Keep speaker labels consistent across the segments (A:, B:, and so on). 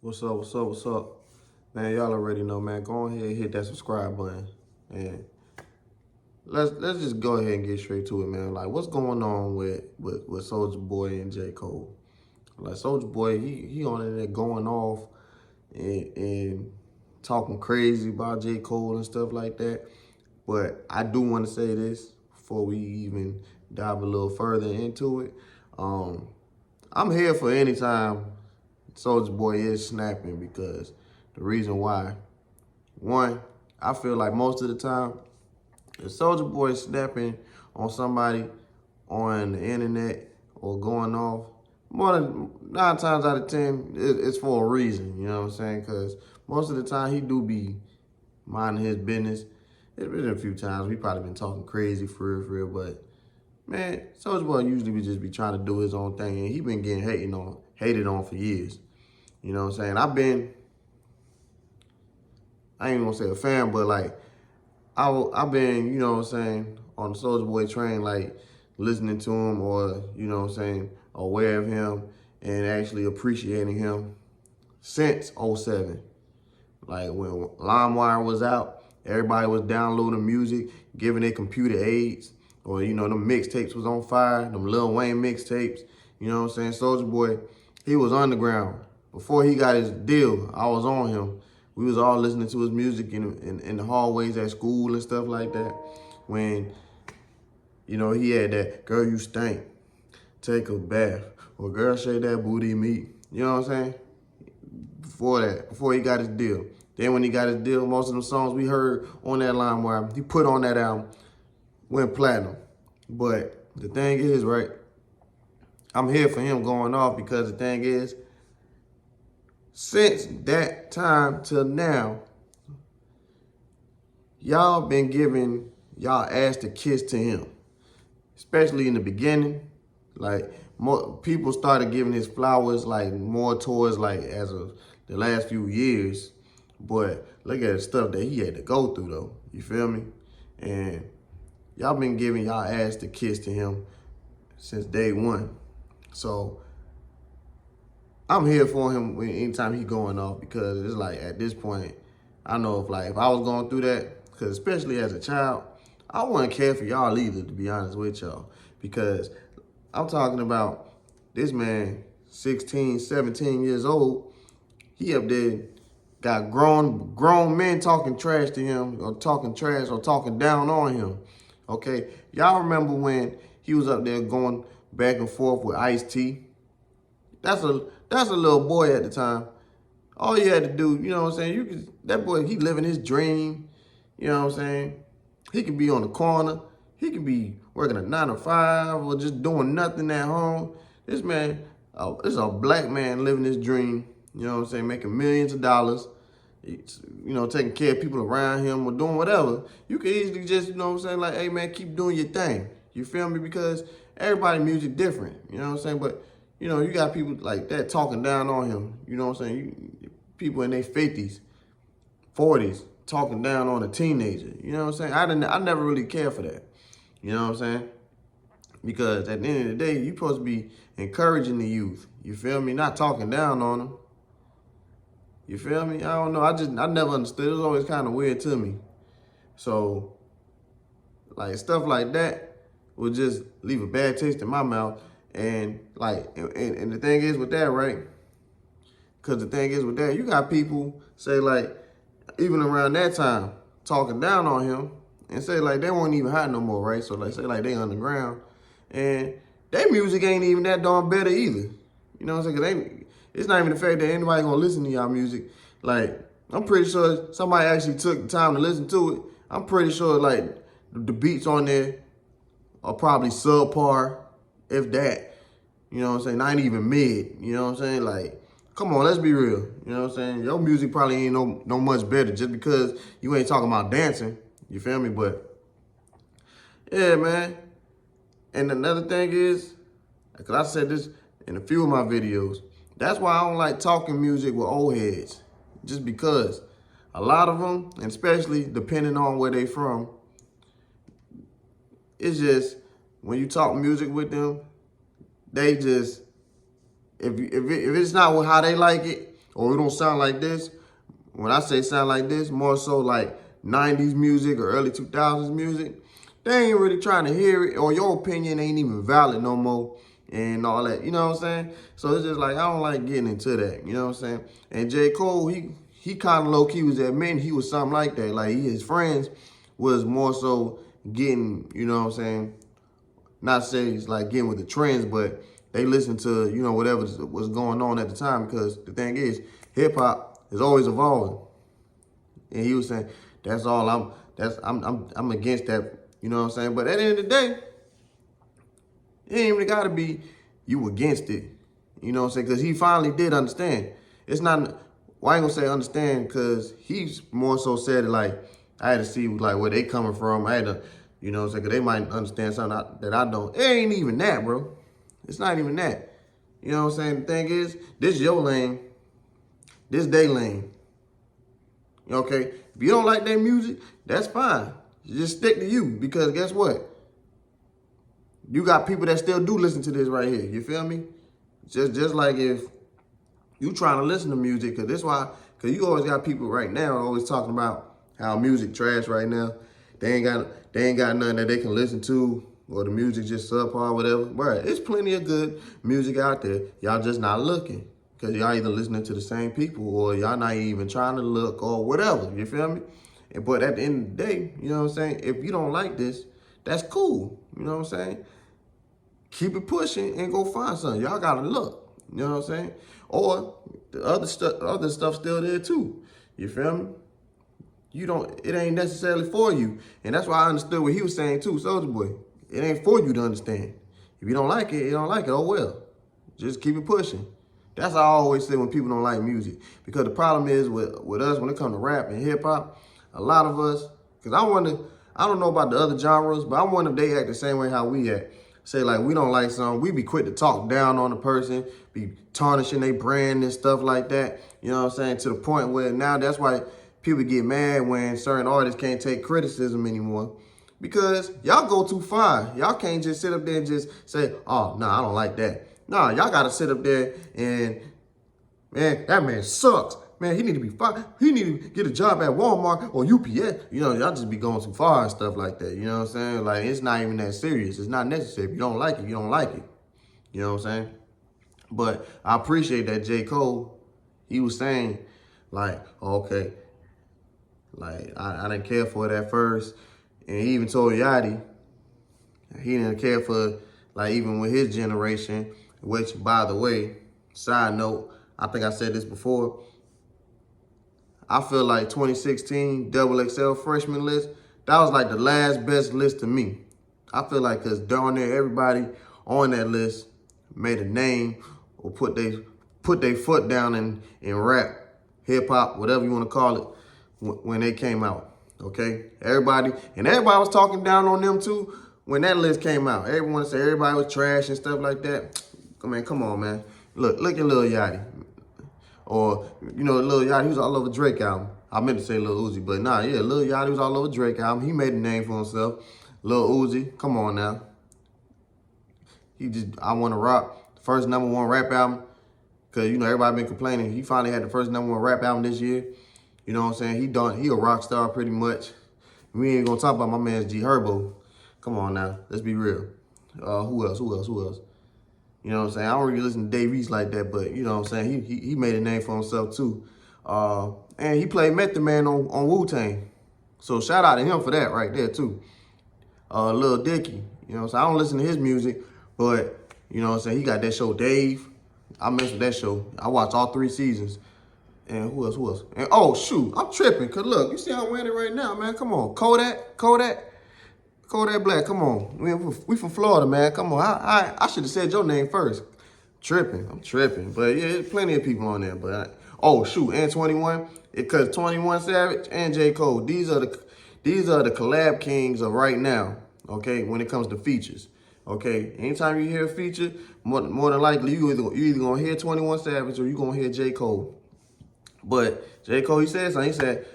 A: What's up? What's up? What's up? Man, y'all already know, man. Go ahead and hit that subscribe button. And let's just go ahead and get straight to it, man. Like, what's going on with Soulja Boy and J. Cole? Like, Soulja Boy, he on there going off and talking crazy about J. Cole and stuff like that. But I do want to say this before we even dive a little further into it. I'm here for any time Soulja Boy is snapping, because the reason why, one, I feel like most of the time, if Soulja Boy is snapping on somebody on the internet or going off, more than 9 times out of 10, it's for a reason. You know what I'm saying? Because most of the time he do be minding his business. It's been a few times we probably been talking crazy for real, but man, Soulja Boy usually would just be trying to do his own thing, and he been getting hated on for years. You know what I'm saying? I ain't gonna say a fan, but like, I've been, you know what I'm saying, on the Soulja Boy train, like listening to him, or, you know what I'm saying, aware of him and actually appreciating him since '07. Like when LimeWire was out, everybody was downloading music, giving their computer aids, or, you know, them mixtapes was on fire, them Lil Wayne mixtapes. You know what I'm saying? Soulja Boy, he was underground. Before he got his deal, I was on him. We was all listening to his music in the hallways at school and stuff like that. When, you know, he had that, girl, you stink, take a bath, or girl, shake that booty meat. You know what I'm saying? Before he got his deal. Then when he got his deal, most of them songs we heard on that LimeWire, he put on that album, went platinum. But the thing is, right, I'm here for him going off, because the thing is, since that time till now, y'all been giving y'all ass to kiss to him. Especially in the beginning. Like, more people started giving his flowers like more towards like as of the last few years. But look at the stuff that he had to go through though. You feel me? And y'all been giving y'all ass to kiss to him since day one. So I'm here for him anytime he going off, because it's like at this point, I know if I was going through that, because especially as a child, I wouldn't care for y'all either, to be honest with y'all, because I'm talking about this man, 16, 17 years old, he up there got grown men talking trash to him, or talking trash or talking down on him. Okay, y'all remember when he was up there going back and forth with Ice-T? That's a little boy at the time. All you had to do, you know what I'm saying? That boy, he living his dream. You know what I'm saying? He could be on the corner. He could be working a 9 to 5 or just doing nothing at home. This man, this is a black man living his dream. You know what I'm saying? Making millions of dollars. You know, taking care of people around him or doing whatever. You could easily just, you know what I'm saying, like, hey man, keep doing your thing. You feel me? Because everybody music different. You know what I'm saying? But you know, you got people like that talking down on him. You know what I'm saying? People in their 50s, 40s, talking down on a teenager. You know what I'm saying? I never really cared for that. You know what I'm saying? Because at the end of the day, you're supposed to be encouraging the youth. You feel me? Not talking down on them. You feel me? I don't know. I never understood. It was always kind of weird to me. So, like, stuff like that would just leave a bad taste in my mouth. And the thing is with that, right? Because the thing is with that, you got people say, like, even around that time, talking down on him, and say like they weren't even hot no more, right? So like say like they underground, and their music ain't even that darn better either. You know what I'm saying? 'Cause it's not even the fact that anybody gonna listen to y'all music. Like, I'm pretty sure somebody actually took the time to listen to it. I'm pretty sure like the beats on there are probably subpar, if that. You know what I'm saying? Not even mid. You know what I'm saying? Like, come on, let's be real. You know what I'm saying? Your music probably ain't no much better just because you ain't talking about dancing. You feel me? But yeah, man. And another thing is, because I said this in a few of my videos, that's why I don't like talking music with old heads. Just because a lot of them, and especially depending on where they from, it's just when you talk music with them, they just, if it's not how they like it, or it don't sound like this. When I say sound like this, more so like 90s music or early 2000s music, they ain't really trying to hear it, or your opinion ain't even valid no more and all that. You know what I'm saying? So it's just like, I don't like getting into that. You know what I'm saying? And J. Cole, he kind of low-key was admitting he was something like that. Like, his friends was more so getting, you know what I'm saying, not say it's like getting with the trends, but they listen to, you know, whatever was going on at the time, because the thing is, hip-hop is always evolving. And he was saying, that's all I'm against that, you know what I'm saying? But at the end of the day, it ain't even gotta be you against it. You know what I'm saying? Because he finally did understand. It's not, well, I ain't gonna say understand, because he's more so said it like, I had to see like where they coming from. I had to, you know what I'm saying? Because they might understand something that I don't. It ain't even that, bro. It's not even that. You know what I'm saying? The thing is, this your lane. This they lane. Okay? If you don't like their music, that's fine. Just stick to you, because guess what? You got people that still do listen to this right here. You feel me? Just like if you trying to listen to music, because you always got people right now always talking about how music trash right now. They ain't got nothing that they can listen to, or the music just subpar, whatever. Right? It's plenty of good music out there. Y'all just not looking, because y'all either listening to the same people, or y'all not even trying to look, or whatever. You feel me? But at the end of the day, you know what I'm saying? If you don't like this, that's cool. You know what I'm saying? Keep it pushing and go find something. Y'all gotta look. You know what I'm saying? Or the other stuff still there too. You feel me? It ain't necessarily for you. And that's why I understood what he was saying too, Soulja Boy. It ain't for you to understand. If you don't like it, you don't like it. Oh well. Just keep it pushing. That's how I always say when people don't like music. Because the problem is with us, when it comes to rap and hip hop, a lot of us, because I don't know about the other genres, but I wonder if they act the same way how we act. Say like we don't like something, we be quick to talk down on the person, be tarnishing their brand and stuff like that. You know what I'm saying? To the point where now that's why people get mad when certain artists can't take criticism anymore. Because y'all go too far. Y'all can't just sit up there and just say, oh, no, I don't like that. No, y'all got to sit up there and, man, that man sucks. Man, he need to be fired. He need to get a job at Walmart or UPS. You know, y'all just be going too far and stuff like that. You know what I'm saying? Like, it's not even that serious. It's not necessary. If you don't like it, you don't like it. You know what I'm saying? But I appreciate that J. Cole, he was saying, like, okay, like, I didn't care for it at first. And he even told Yachty, he didn't care for, like, even with his generation, which, by the way, side note, I think I said this before, I feel like 2016 Double XL freshman list, that was like the last best list to me. I feel like because darn near everybody on that list made a name or put their foot down in rap, hip hop, whatever you want to call it, when they came out. Okay, everybody was talking down on them too when that list came out. Everyone said everybody was trash and stuff like that. I mean, come on, man. Look at Lil Yachty. Or, you know, Lil Yachty, he was all over Drake album. I meant to say Lil Uzi, but nah, yeah, Lil Yachty was all over Drake album. He made a name for himself. Lil Uzi, come on now. I Want to Rock, first #1 rap album. Because, you know, everybody been complaining. He finally had the first #1 rap album this year. You know what I'm saying? He a rock star pretty much. We ain't gonna talk about my man G Herbo. Come on now, let's be real. Who else? You know what I'm saying? I don't really listen to Dave East like that, but you know what I'm saying? He made a name for himself too. And he played Method Man on Wu-Tang. So shout out to him for that right there too. Lil Dicky, you know what I'm saying? I don't listen to his music, but you know what I'm saying? He got that show Dave. I mess with that show. I watched all 3 seasons. And who else? And oh shoot, I'm tripping. Cause look, you see how I'm wearing it right now, man. Come on. Kodak Black, come on. We from Florida, man. Come on. I should have said your name first. I'm tripping. But yeah, there's plenty of people on there. But oh shoot, and 21. Because 21 Savage and J. Cole, these are the collab kings of right now. Okay, when it comes to features. Okay, anytime you hear a feature, more than likely you either gonna hear 21 Savage or you gonna hear J. Cole. But J. Cole, he said something. He said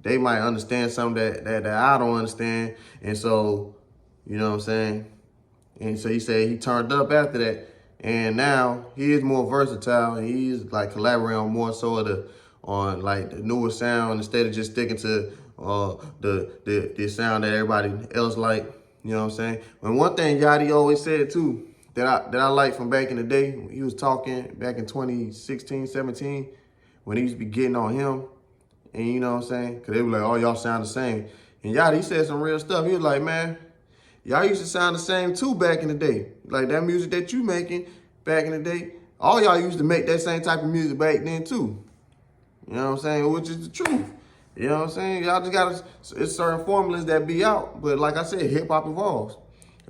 A: they might understand something that I don't understand. And so, you know what I'm saying? And so he said he turned up after that. And now he is more versatile, and he's like collaborating on more so of on like the newer sound instead of just sticking to the sound that everybody else like. You know what I'm saying? And one thing Yachty always said too that I like from back in the day, he was talking back in 2016, 17, when he used to be getting on him, and you know what I'm saying? Cause they were like, oh, y'all sound the same. And Yachty said some real stuff. He was like, man, y'all used to sound the same too back in the day. Like that music that you making back in the day, all y'all used to make that same type of music back then too. You know what I'm saying? Which is the truth. You know what I'm saying? Y'all just gotta, it's certain formulas that be out. But like I said, hip hop evolves.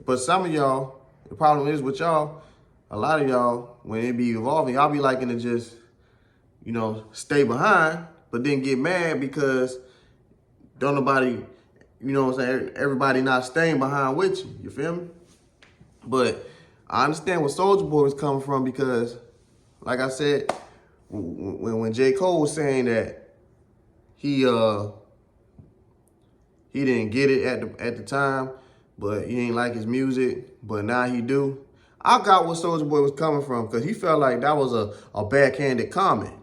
A: But some of y'all, the problem is with y'all, a lot of y'all, when it be evolving, y'all be liking to just, you know, stay behind, but then get mad because don't nobody, you know what I'm saying, everybody not staying behind with you. You feel me? But I understand where Soulja Boy was coming from because, like I said, when J. Cole was saying that he didn't get it at the time, but he ain't like his music, but now he do. I got where Soulja Boy was coming from because he felt like that was a backhanded comment.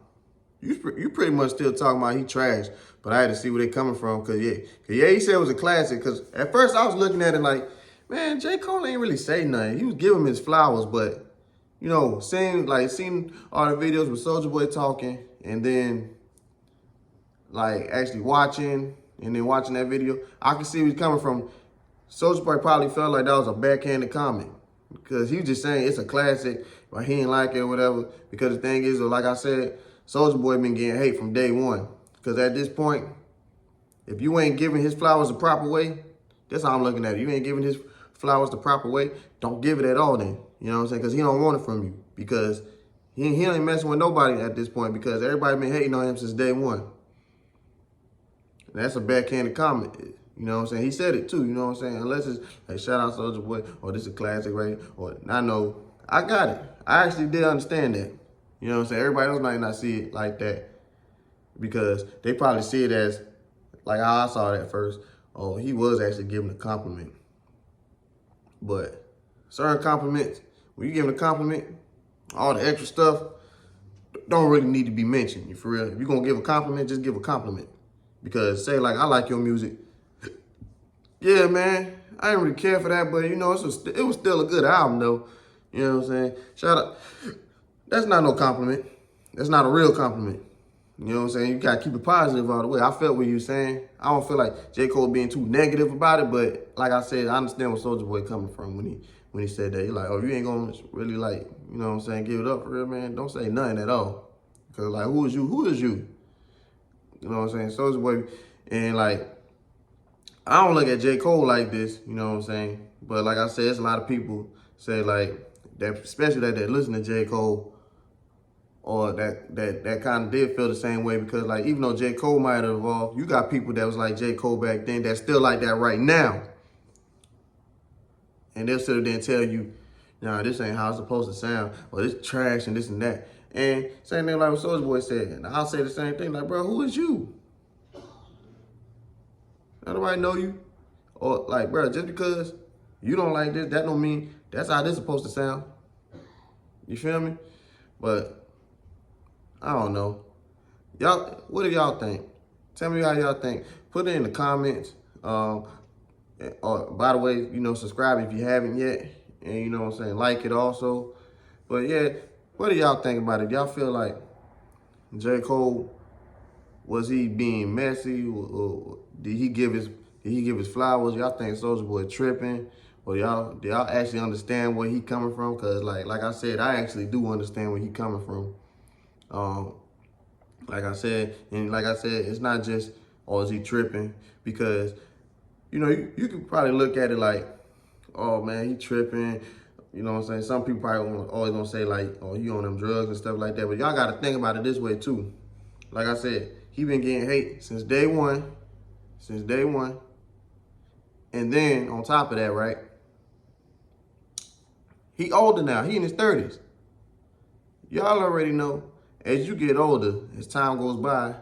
A: You pretty much still talking about he trash, but I had to see where they coming from because he said it was a classic. Because at first I was looking at it like, man, J. Cole ain't really say nothing. He was giving him his flowers, but you know, seeing all the videos with Soulja Boy talking, and then like actually watching that video, I can see where he's coming from. Soulja Boy probably felt like that was a backhanded comment because he was just saying it's a classic, but he ain't like it or whatever. Because the thing is, like I said, Soulja Boy been getting hate from day one. Because at this point, if you ain't giving his flowers the proper way, that's how I'm looking at it. You ain't giving his flowers the proper way, don't give it at all then. You know what I'm saying? Because he don't want it from you. Because he ain't messing with nobody at this point because everybody been hating on him since day one. And that's a backhanded comment. You know what I'm saying? He said it too, you know what I'm saying? Unless it's like, shout out Soulja Boy, or this is a classic, right? Or I know, I got it. I actually did understand that. You know what I'm saying? Everybody else might not see it like that because they probably see it as, like how I saw it at first, oh, he was actually giving a compliment. But certain compliments, when you give a compliment, all the extra stuff don't really need to be mentioned. You for real? If you're going to give a compliment, just give a compliment. Because say like, I like your music. Yeah, man, I didn't really care for that, but you know, it was still a good album though. You know what I'm saying? Shout out. That's not no compliment. That's not a real compliment. You know what I'm saying? You gotta keep it positive all the way. I felt what you were saying. I don't feel like J. Cole being too negative about it, but like I said, I understand where Soulja Boy coming from when he said that. You're like, oh, you ain't gonna really like, you know what I'm saying, give it up for real, man. Don't say nothing at all. Cause like, who is you? Who is you? You know what I'm saying? Soulja Boy, and like, I don't look at J. Cole like this, you know what I'm saying? But like I said, it's a lot of people say like, that, especially that listen to J. Cole, or that kind of did feel the same way because like, even though J. Cole might have evolved, you got people that was like J. Cole back then that's still like that right now. And they'll sit there and tell you, nah, this ain't how it's supposed to sound, or this trash and this and that. And same thing like what Soulja Boy said. And I'll say the same thing, like, bro, who is you? Nobody know you. Or like, bro, just because you don't like this, that don't mean that's how this supposed to sound. You feel me? But I don't know. Y'all, what do y'all think? Tell me how y'all think. Put it in the comments. Or by the way, you know, subscribe if you haven't yet. And you know what I'm saying, like it also. But yeah, what do y'all think about it? Y'all feel like J. Cole, was he being messy, or did he give his flowers? Y'all think Soulja Boy tripping, or do y'all actually understand where he coming from? Cause like I said, I actually do understand where he coming from. Like I said, it's not just, oh, is he tripping? Because you know, you could probably look at it like, oh man, he tripping. You know what I'm saying? Some people probably always gonna say like, oh, he on them drugs and stuff like that. But y'all gotta think about it this way too. Like I said, he been getting hate since day one. And then on top of that, right? He older now, he in his 30s. Y'all already know, as you get older, as time goes by,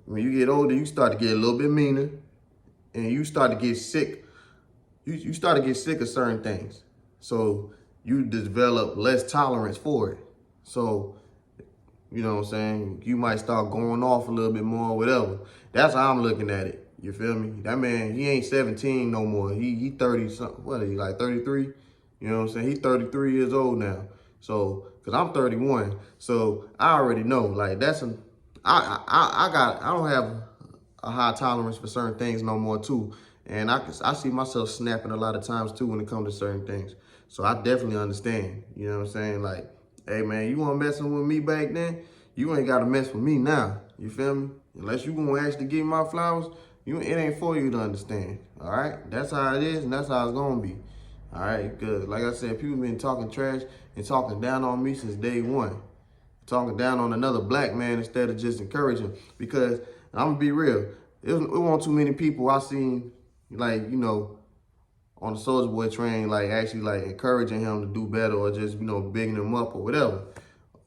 A: when you get older, you start to get a little bit meaner, and you start to get sick. You start to get sick of certain things. So you develop less tolerance for it. So, you know what I'm saying? You might start going off a little bit more, whatever. That's how I'm looking at it. You feel me? That man, he ain't 17 no more. He 30 something. What is he, like 33? You know what I'm saying? He's 33 years old now. So, cause I'm 31. So I already know. Like I don't have a high tolerance for certain things no more too. And I see myself snapping a lot of times too when it comes to certain things. So I definitely understand. You know what I'm saying? Like, hey man, you want messing with me back then? You ain't got to mess with me now. You feel me? Unless you gonna actually give me my flowers, it ain't for you to understand. All right? That's how it is, and that's how it's gonna be. All right? Because like I said, people been talking trash and talking down on me since day one. Talking down on another black man instead of just encouraging. Because I'm gonna be real, it wasn't too many people I seen, like, you know, on the Soulja Boy train, like actually like encouraging him to do better or just, you know, bigging him up or whatever.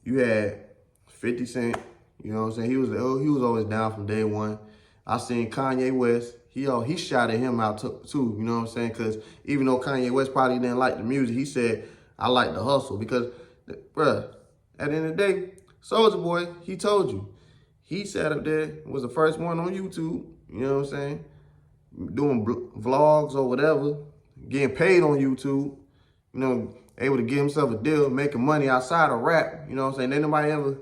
A: You had 50 Cent, you know what I'm saying? He was always down from day one. I seen Kanye West. He shouted him out too, you know what I'm saying? Because even though Kanye West probably didn't like the music, he said, I like the hustle. Because, bruh, at the end of the day, Soulja Boy, he told you. He sat up there, was the first one on YouTube, you know what I'm saying? Doing vlogs or whatever, getting paid on YouTube, you know, able to get himself a deal, making money outside of rap, you know what I'm saying? Ain't nobody ever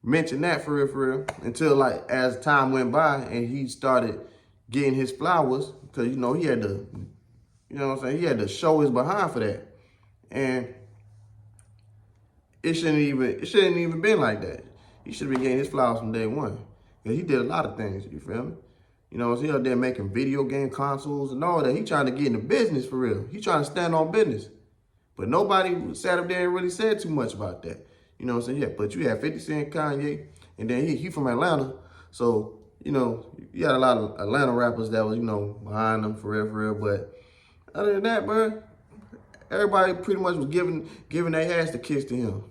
A: mentioned that for real, until like as time went by and he started getting his flowers, because, you know, he had to, you know what I'm saying? He had to show his behind for that. And it shouldn't even been like that. He should have been getting his flowers from day one. Because he did a lot of things, you feel me? You know, he out there making video game consoles and all that. He trying to get into business for real. He trying to stand on business. But nobody sat up there and really said too much about that. You know what I'm saying? Yeah, but you had 50 Cent, Kanye, and then he from Atlanta. So, you know, you had a lot of Atlanta rappers that was, you know, behind him for real. But other than that, bro, everybody pretty much was giving their ass the kiss to him.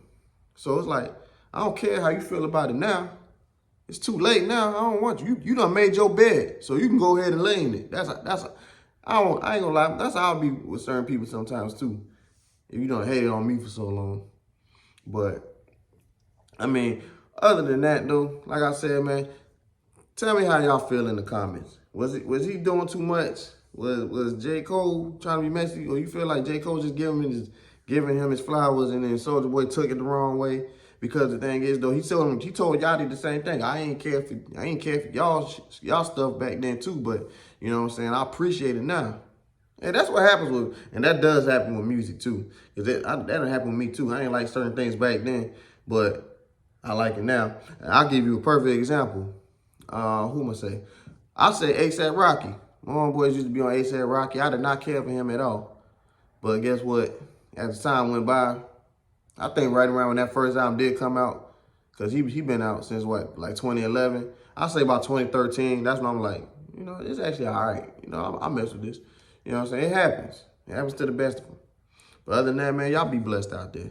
A: So it's like, I don't care how you feel about it now. It's too late now. I don't want you. You done made your bed, so you can go ahead and lay in it. I ain't gonna lie. That's how I'll be with certain people sometimes too. If you don't hate it on me for so long. But I mean, other than that though, like I said, man, tell me how y'all feel in the comments. Was he doing too much? Was J. Cole trying to be messy, or you feel like J. Cole just giving him his flowers and then Soulja Boy took it the wrong way? Because the thing is, though, he told Yachty the same thing. I ain't care for y'all stuff back then too, but you know what I'm saying? I appreciate it now. And that's what happens and that does happen with music too. Cause that done happened with me too. I ain't like certain things back then, but I like it now. And I'll give you a perfect example. Who am I say? I say A$AP Rocky. My homeboys used to be on A$AP Rocky. I did not care for him at all. But guess what? As the time went by, I think right around when that first album did come out, because he been out since what, like 2011? I say about 2013. That's when I'm like, you know, it's actually all right. You know, I mess with this. You know what I'm saying? It happens. It happens to the best of them. But other than that, man, y'all be blessed out there.